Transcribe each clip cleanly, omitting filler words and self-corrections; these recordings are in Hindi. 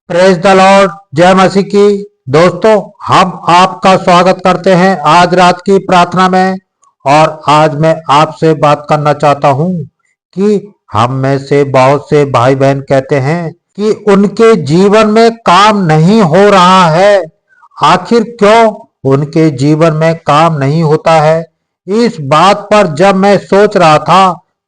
प्रेज द लॉर्ड, जय मसीह की। दोस्तों, हम आपका स्वागत करते हैं आज रात की प्रार्थना में। और आज मैं आपसे बात करना चाहता हूं कि हम में से बहुत से भाई बहन कहते हैं कि उनके जीवन में काम नहीं हो रहा है। आखिर क्यों उनके जीवन में काम नहीं होता है? इस बात पर जब मैं सोच रहा था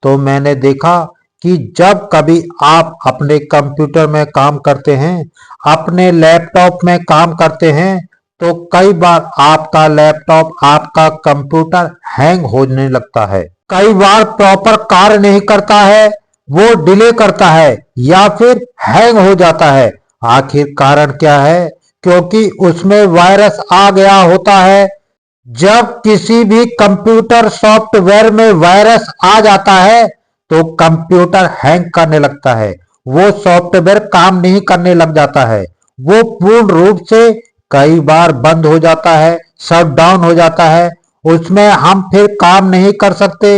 तो मैंने देखा कि जब कभी आप अपने कंप्यूटर में काम करते हैं, अपने लैपटॉप में काम करते हैं, तो कई बार आपका लैपटॉप, आपका कंप्यूटर हैंग होने लगता है। कई बार प्रॉपर कार्य नहीं करता है, वो डिले करता है या फिर हैंग हो जाता है। आखिर कारण क्या है? क्योंकि उसमें वायरस आ गया होता है। जब किसी भी कंप्यूटर सॉफ्टवेयर में वायरस आ जाता है तो कंप्यूटर हैंग करने लगता है, वो सॉफ्टवेयर काम नहीं करने लग जाता है, वो पूर्ण रूप से कई बार बंद हो जाता है, शट डाउन हो जाता है। उसमें हम फिर काम नहीं कर सकते।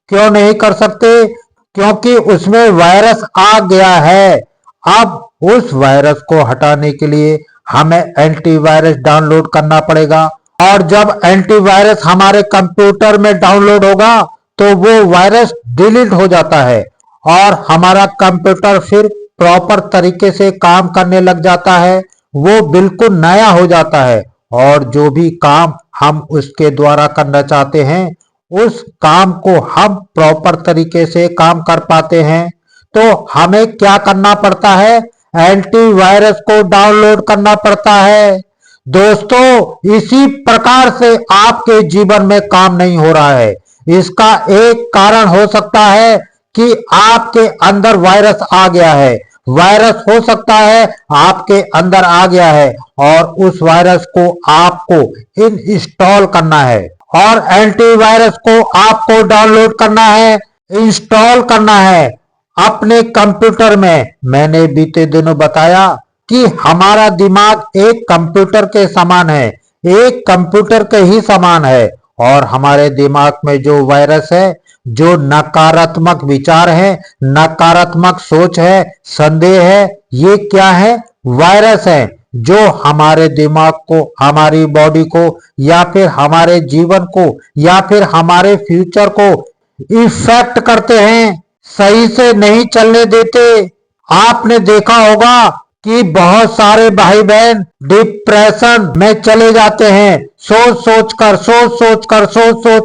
क्यों नहीं कर सकते? क्योंकि उसमें वायरस आ गया है। अब उस वायरस को हटाने के लिए हमें एंटीवायरस डाउनलोड करना पड़ेगा। और जब एंटीवायरस हमारे कंप्यूटर में डाउनलोड होगा तो वो वायरस डिलीट हो जाता है और हमारा कंप्यूटर फिर प्रॉपर तरीके से काम करने लग जाता है। वो बिल्कुल नया हो जाता है और जो भी काम हम उसके द्वारा करना चाहते हैं, उस काम को हम प्रॉपर तरीके से काम कर पाते हैं। तो हमें क्या करना पड़ता है? एंटीवायरस को डाउनलोड करना पड़ता है। दोस्तों, इसी प्रकार से आपके जीवन में काम नहीं हो रहा है। इसका एक कारण हो सकता है कि आपके अंदर वायरस आ गया है। वायरस हो सकता है आपके अंदर आ गया है और उस वायरस को आपको इंस्टॉल करना है और एंटीवायरस को आपको डाउनलोड करना है, इंस्टॉल करना है अपने कंप्यूटर में। मैंने बीते दिनों बताया कि हमारा दिमाग एक कंप्यूटर के समान है, एक कंप्यूटर के ही समान है। और हमारे दिमाग में जो वायरस है, जो नकारात्मक विचार है, नकारात्मक सोच है, संदेह है, ये क्या है? वायरस है जो हमारे दिमाग को, हमारी बॉडी को या फिर हमारे जीवन को या फिर हमारे फ्यूचर को इफेक्ट करते हैं, सही से नहीं चलने देते। आपने देखा होगा कि बहुत सारे भाई बहन डिप्रेशन में चले जाते हैं। सोच सोच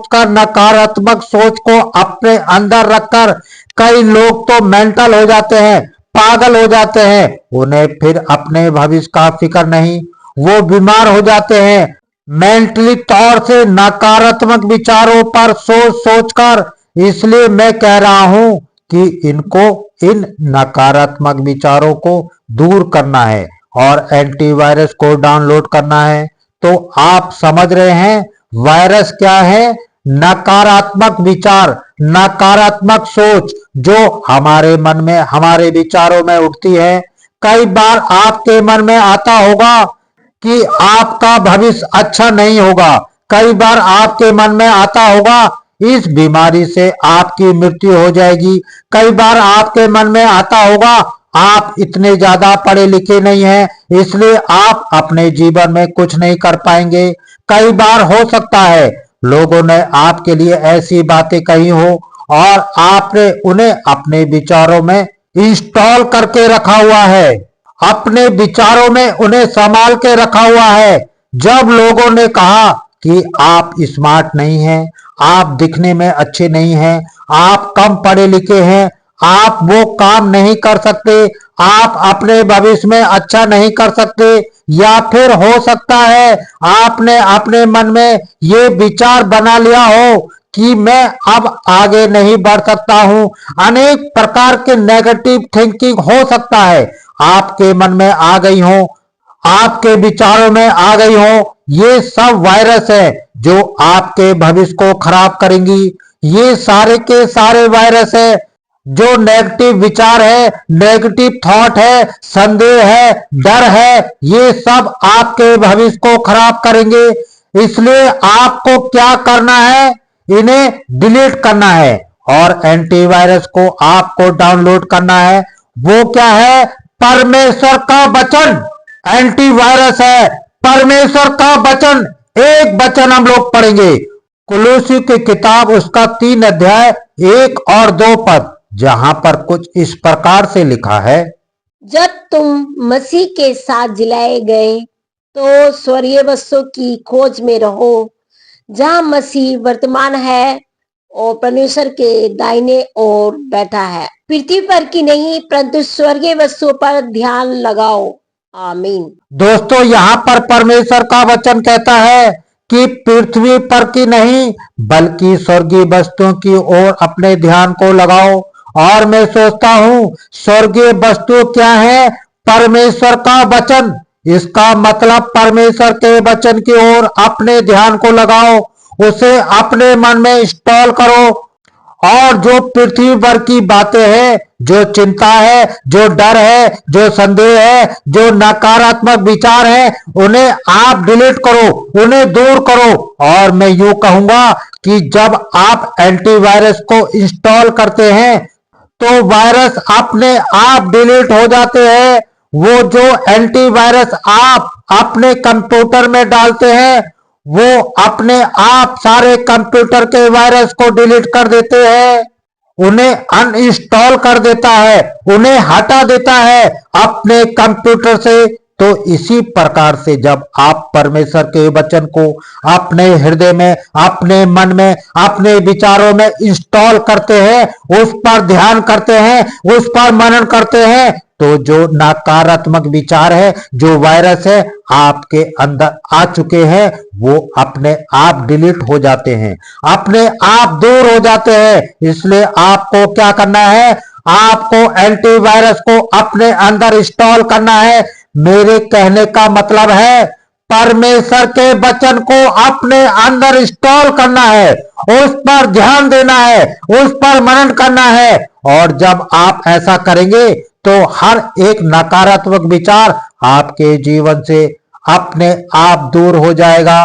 कर नकारात्मक सोच को अपने अंदर रखकर कई लोग तो मेंटल हो जाते हैं, पागल हो जाते हैं। उन्हें फिर अपने भविष्य का फिक्र नहीं, वो बीमार हो जाते हैं मेंटली तौर से, नकारात्मक विचारों पर सोच सोचकर। इसलिए मैं कह रहा हूं कि इनको, इन नकारात्मक विचारों को दूर करना है और एंटीवायरस को डाउनलोड करना है। तो आप समझ रहे हैं वायरस क्या है? नकारात्मक विचार, नकारात्मक सोच जो हमारे मन में, हमारे विचारों में उठती है। कई बार आपके मन में आता होगा कि आपका भविष्य अच्छा नहीं होगा। कई बार आपके मन में आता होगा इस बीमारी से आपकी मृत्यु हो जाएगी। कई बार आपके मन में आता होगा आप इतने ज्यादा पढ़े लिखे नहीं हैं, इसलिए आप अपने जीवन में कुछ नहीं कर पाएंगे। कई बार हो सकता है लोगों ने आपके लिए ऐसी बातें कही हो और आपने उन्हें अपने विचारों में इंस्टॉल करके रखा हुआ है, अपने विचारों में उन्हें संभाल के रखा हुआ है। जब लोगों ने कहा कि आप स्मार्ट नहीं हैं, आप दिखने में अच्छे नहीं हैं, आप कम पढ़े लिखे हैं, आप वो काम नहीं कर सकते, आप अपने भविष्य में अच्छा नहीं कर सकते, या फिर हो सकता है आपने अपने मन में ये विचार बना लिया हो कि मैं अब आगे नहीं बढ़ सकता हूं। अनेक प्रकार के नेगेटिव थिंकिंग हो सकता है आपके मन में आ गई हो, आपके विचारों में आ गई हो। ये सब वायरस है जो आपके भविष्य को खराब करेंगी। ये सारे के सारे वायरस है जो नेगेटिव विचार है, नेगेटिव थॉट है, संदेह है, डर है, ये सब आपके भविष्य को खराब करेंगे। इसलिए आपको क्या करना है? इन्हें डिलीट करना है और एंटीवायरस को आपको डाउनलोड करना है। वो क्या है? परमेश्वर का वचन एंटीवायरस है। परमेश्वर का वचन, एक वचन हम लोग पढ़ेंगे कुलूसी की किताब, उसका 3 अध्याय 1 और 2 पद, जहां पर कुछ इस प्रकार से लिखा है, जब तुम मसीह के साथ जिलाए गए तो स्वर्गीय वस्तुओं की खोज में रहो, जहां मसीह वर्तमान है और परमेश्वर के दाहिने ओर बैठा है। पृथ्वी पर की नहीं परंतु स्वर्गीय वस्तुओं पर ध्यान लगाओ। आमीन। दोस्तों, यहाँ पर परमेश्वर का वचन कहता है कि पृथ्वी पर की नहीं बल्कि स्वर्गीय वस्तुओं की ओर अपने ध्यान को लगाओ। और मैं सोचता हूँ स्वर्गीय वस्तु क्या है? परमेश्वर का वचन। इसका मतलब परमेश्वर के वचन की ओर अपने ध्यान को लगाओ, उसे अपने मन में इंस्टॉल करो। और जो पृथ्वी पर की बातें हैं, जो चिंता है, जो डर है, जो संदेह है, जो नकारात्मक विचार है, उन्हें आप डिलीट करो, उन्हें दूर करो। और मैं यूं कहूंगा कि जब आप एंटीवायरस को इंस्टॉल करते हैं तो वायरस अपने आप डिलीट हो जाते हैं। वो जो एंटीवायरस आप अपने कंप्यूटर में डालते हैं वो अपने आप सारे कंप्यूटर के वायरस को डिलीट कर देते हैं, उन्हें अनइंस्टॉल कर देता है, उन्हें हटा देता है अपने कंप्यूटर से। तो इसी प्रकार से जब आप परमेश्वर के वचन को अपने हृदय में, अपने मन में, अपने विचारों में इंस्टॉल करते हैं, उस पर ध्यान करते हैं, उस पर मनन करते हैं, तो जो नकारात्मक विचार है, जो वायरस है आपके अंदर आ चुके हैं, वो अपने आप डिलीट हो जाते हैं, अपने आप दूर हो जाते हैं। इसलिए आपको क्या करना है? आपको एंटीवायरस को अपने अंदर इंस्टॉल करना है। मेरे कहने का मतलब है परमेश्वर के वचन को अपने अंदर इंस्टॉल करना है, उस पर ध्यान देना है, उस पर मनन करना है। और जब आप ऐसा करेंगे तो हर एक नकारात्मक विचार आपके जीवन से अपने आप दूर हो जाएगा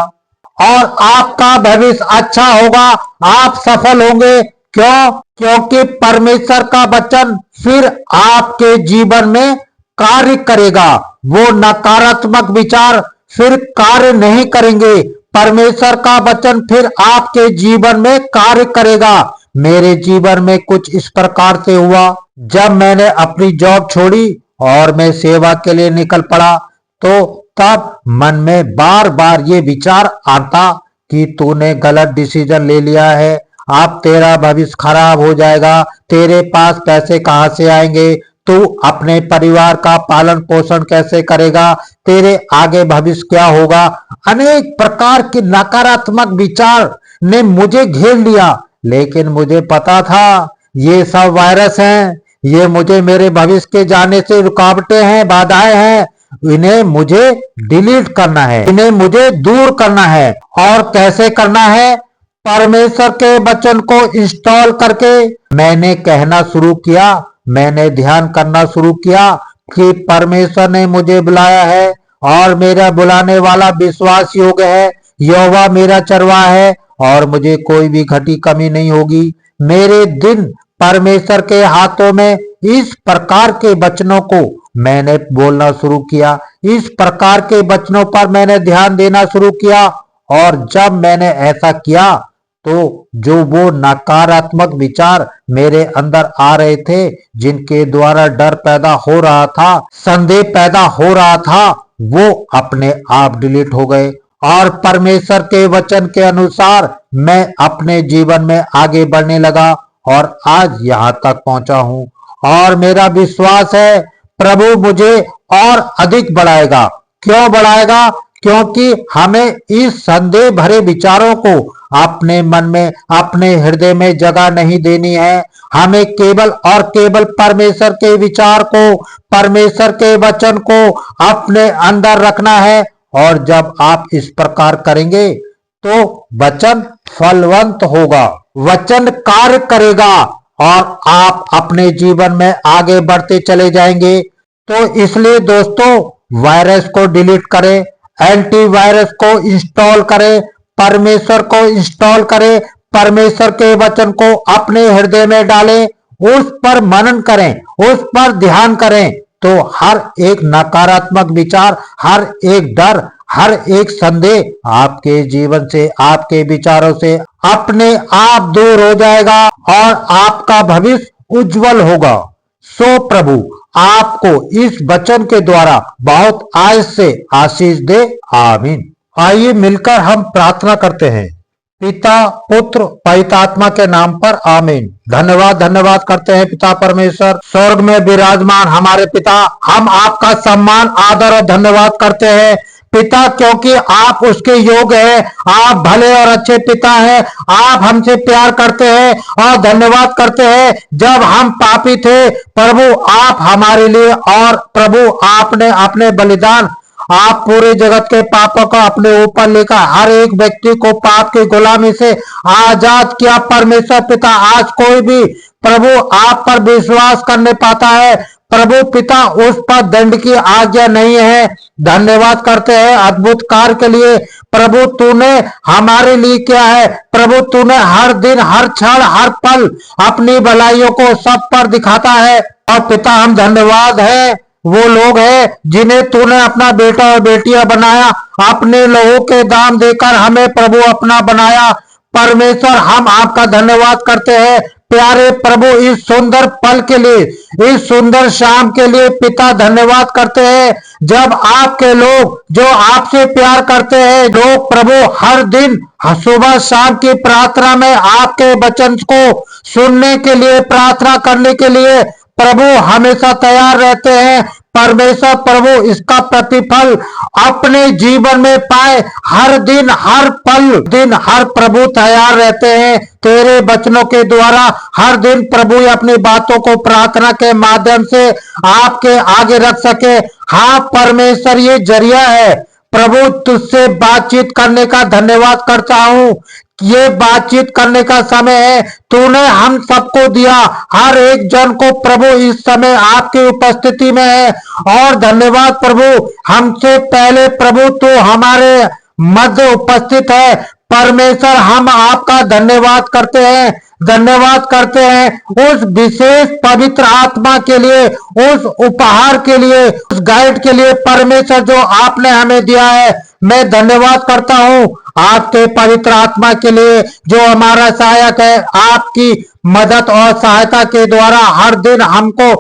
और आपका भविष्य अच्छा होगा, आप सफल होंगे। क्यों? क्योंकि परमेश्वर का वचन फिर आपके जीवन में कार्य करेगा। वो नकारात्मक विचार फिर कार्य नहीं करेंगे, परमेश्वर का वचन फिर आपके जीवन में कार्य करेगा। मेरे जीवन में कुछ इस प्रकार से हुआ, जब मैंने अपनी जॉब छोड़ी और मैं सेवा के लिए निकल पड़ा, तो तब मन में बार बार ये विचार आता कि तूने गलत डिसीजन ले लिया है, अब तेरा भविष्य खराब हो जाएगा, तेरे पास पैसे कहां से आएंगे, तू अपने परिवार का पालन पोषण कैसे करेगा, तेरे आगे भविष्य क्या होगा। अनेक प्रकार के नकारात्मक विचार ने मुझे घेर लिया, लेकिन मुझे पता था ये सब वायरस हैं, ये मुझे मेरे भविष्य के जाने से रुकावटें हैं, बाधाएं हैं, इन्हें मुझे डिलीट करना है, इन्हें मुझे दूर करना है। और कैसे करना है? परमेश्वर के वचन को इंस्टॉल करके मैंने कहना शुरू किया, मैंने ध्यान करना शुरू किया कि परमेश्वर ने मुझे बुलाया है और मेरा बुलाने वाला विश्वास योग्य है। यहोवा मेरा चरवाहा है और मुझे कोई भी घटी कमी नहीं होगी। मेरे दिन परमेश्वर के हाथों में। इस प्रकार के वचनों को मैंने बोलना शुरू किया, इस प्रकार के वचनों पर मैंने ध्यान देना शुरू किया। और जब मैंने ऐसा किया तो जो वो नकारात्मक विचार मेरे अंदर आ रहे थे, जिनके द्वारा डर पैदा हो रहा था, संदेह पैदा हो रहा था, वो अपने आप डिलीट हो गए और परमेश्वर के वचन के अनुसार मैं अपने जीवन में आगे बढ़ने लगा और आज यहाँ तक पहुंचा हूँ। और मेरा विश्वास है प्रभु मुझे और अधिक बढ़ाएगा। क्यों बढ़ाएगा? क्योंकि हमें इस संदेह भरे विचारों को अपने मन में, अपने हृदय में जगह नहीं देनी है। हमें केवल और केवल परमेश्वर के विचार को, परमेश्वर के वचन को अपने अंदर रखना है। और जब आप इस प्रकार करेंगे तो वचन फलवंत होगा, वचन कार्य करेगा और आप अपने जीवन में आगे बढ़ते चले जाएंगे। तो इसलिए दोस्तों, वायरस को डिलीट करें, एंटीवायरस को इंस्टॉल करें, परमेश्वर को इंस्टॉल करें, परमेश्वर के वचन को अपने हृदय में डालें, उस पर मनन करें, उस पर ध्यान करें। तो हर एक नकारात्मक विचार, हर एक डर, हर एक संदेह आपके जीवन से, आपके विचारों से अपने आप दूर हो जाएगा और आपका भविष्य उज्जवल होगा। सो प्रभु आपको इस वचन के द्वारा बहुत आयस से आशीष दे। आमीन। आइए मिलकर हम प्रार्थना करते हैं। पिता, पुत्र, पवित्र आत्मा के नाम पर आमीन। धन्यवाद करते हैं पिता परमेश्वर, स्वर्ग में विराजमान हमारे पिता, हम आपका सम्मान, आदर और धन्यवाद करते हैं पिता, क्योंकि आप उसके योग्य हैं। आप भले और अच्छे पिता हैं। आप हमसे प्यार करते हैं और धन्यवाद करते हैं। जब हम पापी थे प्रभु आप हमारे लिए, और प्रभु आपने अपने बलिदान, आप पूरे जगत के पापों को अपने ऊपर लेकर हर एक व्यक्ति को पाप की गुलामी से आजाद किया। परमेश्वर पिता, आज कोई भी प्रभु आप पर विश्वास करने पाता है प्रभु पिता, उस पर दंड की आज्ञा नहीं है। धन्यवाद करते हैं अद्भुत कार्य के लिए। प्रभु तूने हमारे लिए क्या है प्रभु, तूने हर दिन, हर क्षण, हर पल अपनी भलाइयों को सब पर दिखाता है। और पिता हम धन्यवाद है वो लोग हैं जिन्हें तूने अपना बेटा और बेटियां बनाया, अपने लोगों के दाम देकर हमें प्रभु अपना बनाया। परमेश्वर हम आपका धन्यवाद करते हैं प्यारे प्रभु, इस सुंदर पल के लिए, इस सुंदर शाम के लिए पिता धन्यवाद करते हैं। जब आपके लोग जो आपसे प्यार करते हैं, लोग प्रभु हर दिन सुबह शाम की प्रार्थना में आपके वचन को सुनने के लिए, प्रार्थना करने के लिए प्रभु हमेशा तैयार रहते हैं। परमेश्वर प्रभु इसका प्रतिफल अपने जीवन में पाए, हर दिन, हर पल दिन, हर प्रभु तैयार रहते हैं तेरे वचनों के द्वारा। हर दिन प्रभु अपनी बातों को प्रार्थना के माध्यम से आपके आगे रख सके। हाँ परमेश्वर, ये जरिया है प्रभु तुझसे बातचीत करने का। धन्यवाद करता हूँ, ये बातचीत करने का समय है, तूने हम सबको दिया, हर एक जन को प्रभु इस समय आपकी उपस्थिति में है। और धन्यवाद प्रभु, हमसे पहले प्रभु तू हमारे मध्य उपस्थित है। परमेश्वर हम आपका धन्यवाद करते हैं, धन्यवाद करते हैं उस विशेष पवित्र आत्मा के लिए, उस उपहार के लिए, उस गाइड के लिए परमेश्वर जो आपने हमें दिया है। मैं धन्यवाद करता हूँ आपके पवित्र आत्मा के लिए जो हमारा सहायक है। आपकी मदद और सहायता के द्वारा हर दिन हमको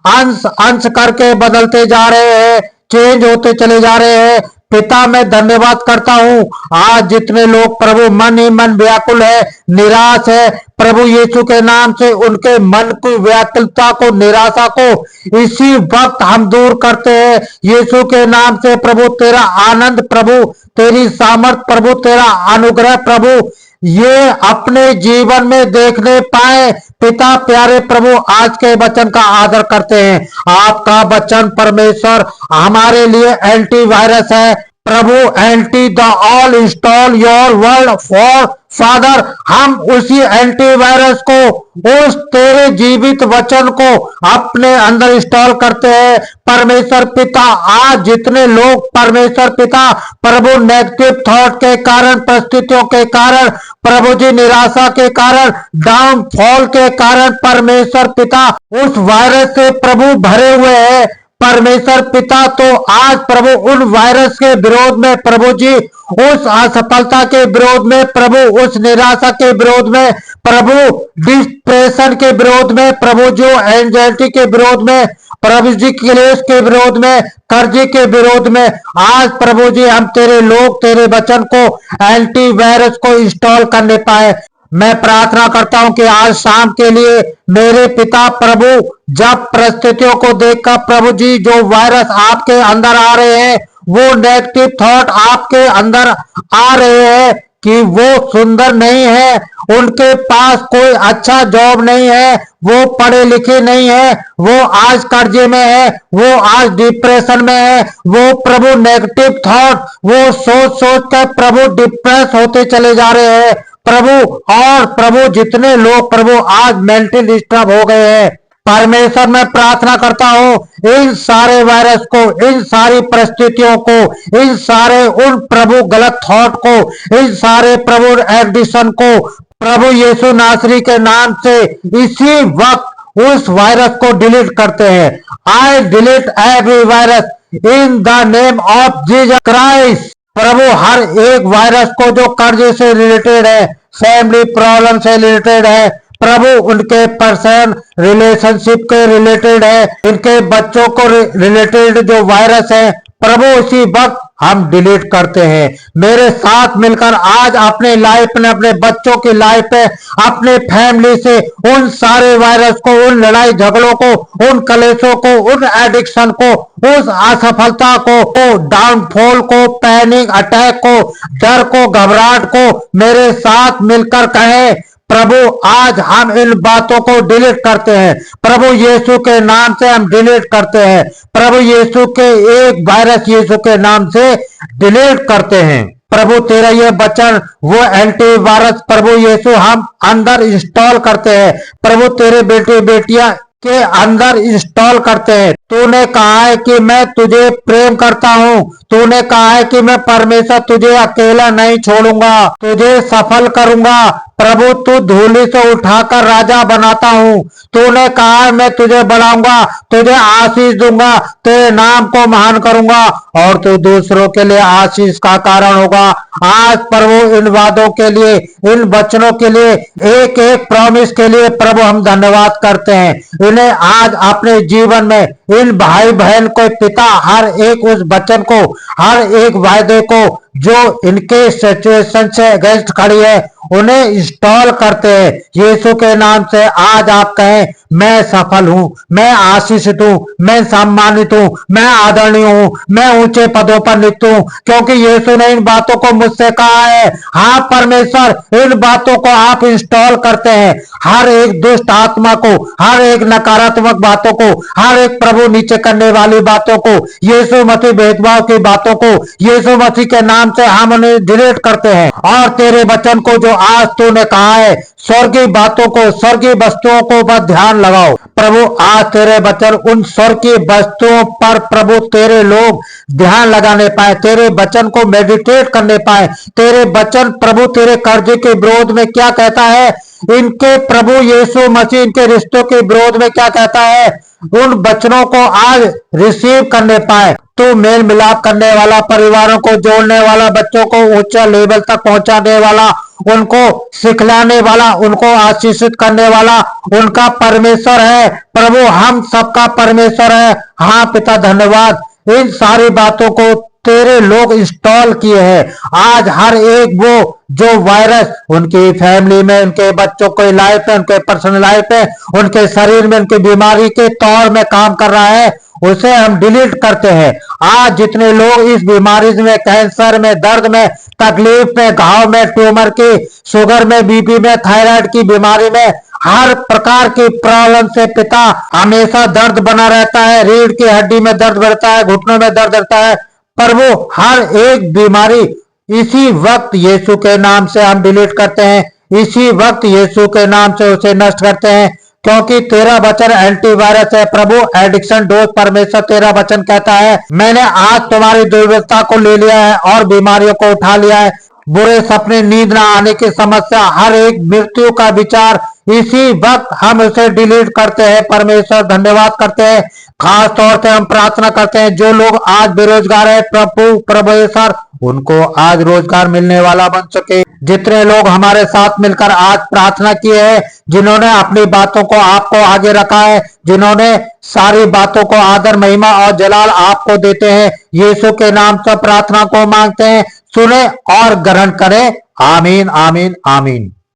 अंश अंश करके बदलते जा रहे हैं, चेंज होते चले जा रहे हैं। पिता मैं धन्यवाद करता हूँ आज जितने लोग प्रभु मन ही मन व्याकुल है, निराश है, प्रभु यीशु के नाम से उनके मन की व्याकुलता को, निराशा को इसी वक्त हम दूर करते हैं यीशु के नाम से। प्रभु तेरा आनंद, प्रभु तेरी सामर्थ, प्रभु तेरा अनुग्रह प्रभु ये अपने जीवन में देखने पाए। पिता प्यारे प्रभु आज के वचन का आदर करते हैं। आपका वचन परमेश्वर हमारे लिए एंटीवायरस है प्रभु, anti the all install your word for father. हम उसी एंटीवायरस को, उस तेरे जीवित वचन को अपने अंदर इंस्टॉल करते हैं परमेश्वर पिता। आज जितने लोग परमेश्वर पिता प्रभु नेगेटिव थॉट के कारण, परिस्थितियों के कारण, प्रभु जी निराशा के कारण, डाउनफॉल के कारण परमेश्वर पिता उस वायरस से प्रभु भरे हुए हैं परमेश्वर पिता, तो आज प्रभु उन वायरस के विरोध में प्रभु जी, उस असफलता के विरोध में प्रभु, उस निराशा के विरोध में प्रभु, डिप्रेशन के विरोध में प्रभु, जो एंजाइटी के विरोध में प्रभु जी, क्लेश के विरोध में, कर्जे के विरोध में, आज प्रभु जी हम तेरे लोग तेरे वचन को, एंटीवायरस को इंस्टॉल करने पाए। मैं प्रार्थना करता हूं कि आज शाम के लिए मेरे पिता प्रभु, जब परिस्थितियों को देखकर प्रभु जी जो वायरस आपके अंदर आ रहे हैं, वो नेगेटिव थॉट आपके अंदर आ रहे हैं कि वो सुंदर नहीं है, उनके पास कोई अच्छा जॉब नहीं है, वो पढ़े लिखे नहीं है, वो आज कर्जे में है, वो आज डिप्रेशन में है, वो प्रभु नेगेटिव थॉट, वो सोच सोच कर प्रभु डिप्रेस होते चले जा रहे हैं प्रभु। और प्रभु जितने लोग प्रभु आज मेंटल डिस्टर्ब हो गए हैं परमेश्वर, मैं प्रार्थना करता हूँ इन सारे वायरस को, इन सारी परिस्थितियों को, इन सारे उन प्रभु गलत थॉट को, इन सारे प्रभु एडिक्शन को प्रभु यीशु नासरी के नाम से इसी वक्त उस वायरस को डिलीट करते हैं। I delete every virus in the name of Jesus Christ. प्रभु हर एक वायरस को जो कर्ज से रिलेटेड है, फैमिली प्रॉब्लम से रिलेटेड है, प्रभु उनके पर्सन रिलेशनशिप के रिलेटेड है, इनके बच्चों को रिलेटेड जो वायरस है, प्रभु उसी वक्त हम डिलीट करते हैं। मेरे साथ मिलकर आज अपने लाइफ में, अपने बच्चों की लाइफ में, अपने फैमिली से उन सारे वायरस को, उन लड़ाई झगड़ों को, उन कलेशों को, उन एडिक्शन को, उस असफलता को, डाउनफॉल को, पैनिक अटैक को, डर को, घबराहट को मेरे साथ मिलकर कहें, प्रभु आज हम इन बातों को डिलीट करते हैं। प्रभु यीशु के नाम से हम डिलीट करते हैं। प्रभु यीशु के एक वायरस यीशु के नाम से डिलीट करते हैं। प्रभु तेरा ये वचन वो एंटी वायरस प्रभु यीशु हम अंदर इंस्टॉल करते हैं। प्रभु तेरे बेटे बेटियां के अंदर इंस्टॉल करते हैं। तूने कहा है कि मैं तुझे प्रेम करता हूँ। तूने कहा है कि मैं परमेश्वर तुझे अकेला नहीं छोड़ूंगा, तुझे सफल करूंगा। प्रभु तू धूली से उठाकर राजा बनाता हूँ। तूने कहा है मैं तुझे बढ़ाऊंगा, तुझे आशीष दूंगा, तेरे नाम को महान करूंगा और तू दूसरों के लिए आशीष का कारण होगा। आज प्रभु इन वादों के लिए, इन वचनों के लिए, एक एक प्रॉमिस के लिए प्रभु हम धन्यवाद करते हैं। इन्हें आज अपने जीवन में इन भाई बहन को पिता हर एक उस वचन को, हर एक वायदे को जो इनके सिचुएशन से अगेंस्ट खड़ी है उन्हें इंस्टॉल करते हैं। यीशु के नाम से आज आप कहें मैं सफल हूं, मैं आशीषित हूं, मैं सम्मानित हूं, मैं आदरणीय हूं, मैं ऊंचे पदों पर नियुक्त हूं, क्योंकि यीशु ने इन बातों को मुझसे कहा है। हाँ परमेश्वर इन बातों को आप इंस्टॉल करते हैं। हर एक दुष्ट आत्मा को, हर एक नकारात्मक बातों को, हर एक प्रभु नीचे करने वाली बातों को, यीशु मसीह भेदभाव की बातों को यीशु मसीह के नाम से हम उन्हें डिलीट करते हैं। और तेरे वचन को जो आज तूने कहा है, स्वर्गीय बातों को, स्वर्गीय वस्तुओं को पर ध्यान लगाओ। प्रभु आज तेरे वचन उन स्वर्गीय वस्तुओं पर प्रभु तेरे लोग ध्यान लगाने पाए, तेरे वचन को मेडिटेट करने पाए। तेरे वचन प्रभु तेरे कर्ज के विरोध में क्या कहता है, इनके प्रभु यीशु मसीह इनके रिश्तों के विरोध में क्या कहता है, उन वचनों को आज रिसीव करने पाए। तो मेल मिलाप करने वाला, परिवारों को जोड़ने वाला, बच्चों को ऊंचा लेवल तक पहुंचाने वाला, उनको सिखलाने वाला, उनको आशीषित करने वाला उनका परमेश्वर है। प्रभु हम सबका परमेश्वर है। हाँ पिता धन्यवाद, इन सारी बातों को तेरे लोग इंस्टॉल किए हैं। आज हर एक वो जो वायरस उनकी फैमिली में, उनके बच्चों के लाइफ में, उनके पर्सनल लाइफ में, उनके शरीर में, उनकी बीमारी के तौर में काम कर रहा है, उसे हम डिलीट करते हैं। आज जितने लोग इस बीमारी में, कैंसर में, दर्द में, तकलीफ में, घाव में, ट्यूमर की, शुगर में, बीपी में, थायराइड की बीमारी में, हर प्रकार की प्रॉब्लम से पिता हमेशा दर्द बना रहता है, रीढ़ की हड्डी में दर्द रहता है, घुटनों में दर्द रहता है, प्रभु हर एक बीमारी इसी वक्त यीशु के नाम से हम डिलीट करते हैं। इसी वक्त यीशु के नाम से उसे नष्ट करते हैं, क्योंकि तेरा वचन एंटीवायरस है। प्रभु एडिक्शन डोज परमेश्वर तेरा वचन कहता है मैंने आज तुम्हारी दुर्बलता को ले लिया है और बीमारियों को उठा लिया है। बुरे सपने, नींद ना आने की समस्या, हर एक मृत्यु का विचार इसी वक्त हम उसे डिलीट करते हैं। परमेश्वर धन्यवाद करते हैं। खास तौर से हम प्रार्थना करते हैं जो लोग आज बेरोजगार है, प्रभु परमेश्वर उनको आज रोजगार मिलने वाला बन सके। जितने लोग हमारे साथ मिलकर आज प्रार्थना किए हैं, जिन्होंने अपनी बातों को आपको आगे रखा है, जिन्होंने सारी बातों को आदर, महिमा और जलाल आपको देते हैं, यीशु के नाम से प्रार्थना को मांगते हैं। सुने और ग्रहण करें। आमीन आमीन आमीन।